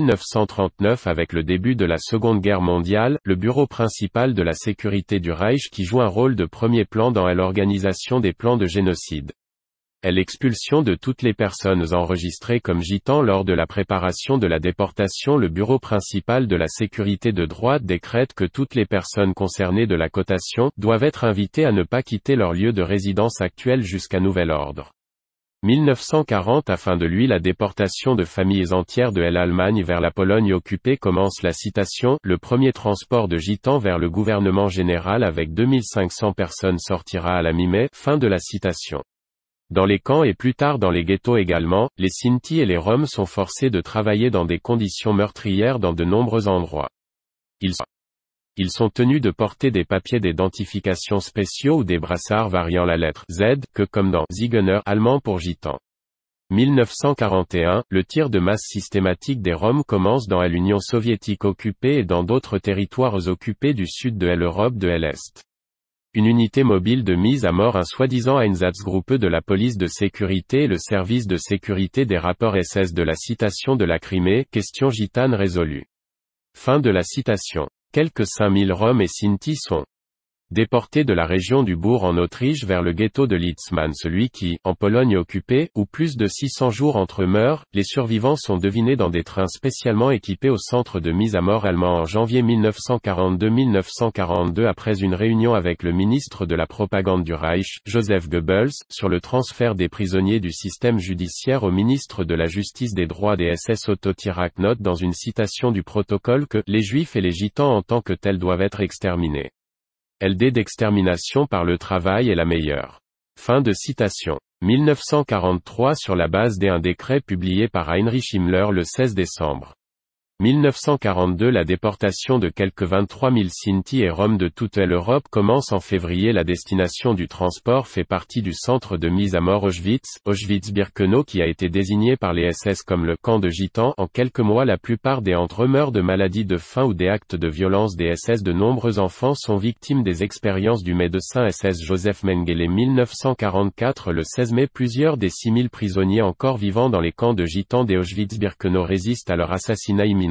1939 avec le début de la Seconde Guerre mondiale, le bureau principal de la sécurité du Reich qui joue un rôle de premier plan dans l'organisation des plans de génocide. L'expulsion de toutes les personnes enregistrées comme gitans lors de la préparation de la déportation. Le bureau principal de la sécurité de droite décrète que toutes les personnes concernées de la cotation doivent être invitées à ne pas quitter leur lieu de résidence actuel jusqu'à nouvel ordre. 1940 Afin de lui la déportation de familles entières de l'Allemagne vers la Pologne occupée commence la citation, le premier transport de gitans vers le gouvernement général avec 2500 personnes sortira à la mi-mai, fin de la citation. Dans les camps et plus tard dans les ghettos également, les Sinti et les Roms sont forcés de travailler dans des conditions meurtrières dans de nombreux endroits. Ils sont tenus de porter des papiers d'identification spéciaux ou des brassards variant la lettre Z, que comme dans Zigeuner allemand pour gitan. 1941, le tir de masse systématique des Roms commence dans l'Union soviétique occupée et dans d'autres territoires occupés du sud de l'Europe de l'Est. Une unité mobile de mise à mort un soi-disant Einsatzgruppe de la police de sécurité et le service de sécurité des rapports SS de la citation de la Crimée, question gitane résolue. Fin de la citation. Quelques 5000 Roms et Sinti sont déportés de la région du Bourg en Autriche vers le ghetto de Litzmann, celui qui, en Pologne occupée, où plus de 600 jours entre eux meurent, les survivants sont devinés dans des trains spécialement équipés au centre de mise à mort allemand en janvier 1942 après une réunion avec le ministre de la propagande du Reich, Joseph Goebbels, sur le transfert des prisonniers du système judiciaire au ministre de la Justice des droits des SS Otto Thierack note dans une citation du protocole que « les Juifs et les Gitans en tant que tels doivent être exterminés. LD d'extermination par le travail est la meilleure. » Fin de citation. 1943 sur la base d'un décret publié par Heinrich Himmler le 16 décembre. 1942 La déportation de quelques 23 000 Sinti et Roms de toute l'Europe commence en février. La destination du transport fait partie du centre de mise à mort Auschwitz-Birkenau qui a été désigné par les SS comme le camp de gitans. En quelques mois la plupart des entre meurent de maladies de faim ou des actes de violence des SS. De nombreux enfants sont victimes des expériences du médecin SS Joseph Mengele. 1944 Le 16 mai plusieurs des 6000 prisonniers encore vivants dans les camps de gitans des Auschwitz-Birkenau résistent à leur assassinat imminent.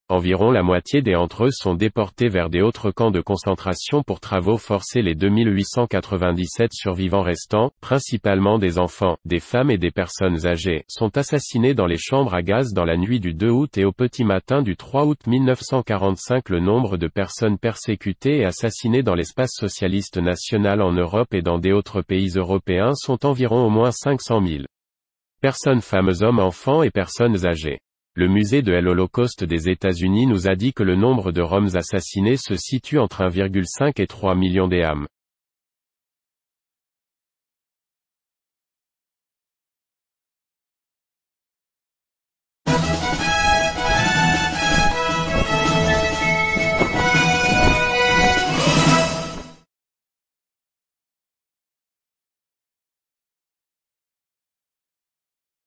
Environ la moitié des entre eux sont déportés vers des autres camps de concentration pour travaux forcés. Les 2897 survivants restants, principalement des enfants, des femmes et des personnes âgées, sont assassinés dans les chambres à gaz dans la nuit du 2 août et au petit matin du 3 août 1945. Le nombre de personnes persécutées et assassinées dans l'espace socialiste national en Europe et dans des autres pays européens sont environ au moins 500 000. Personnes, femmes, hommes, enfants et personnes âgées. Le musée de l'Holocauste des États-Unis nous a dit que le nombre de Roms assassinés se situe entre 1,5 et 3 millions d'âmes.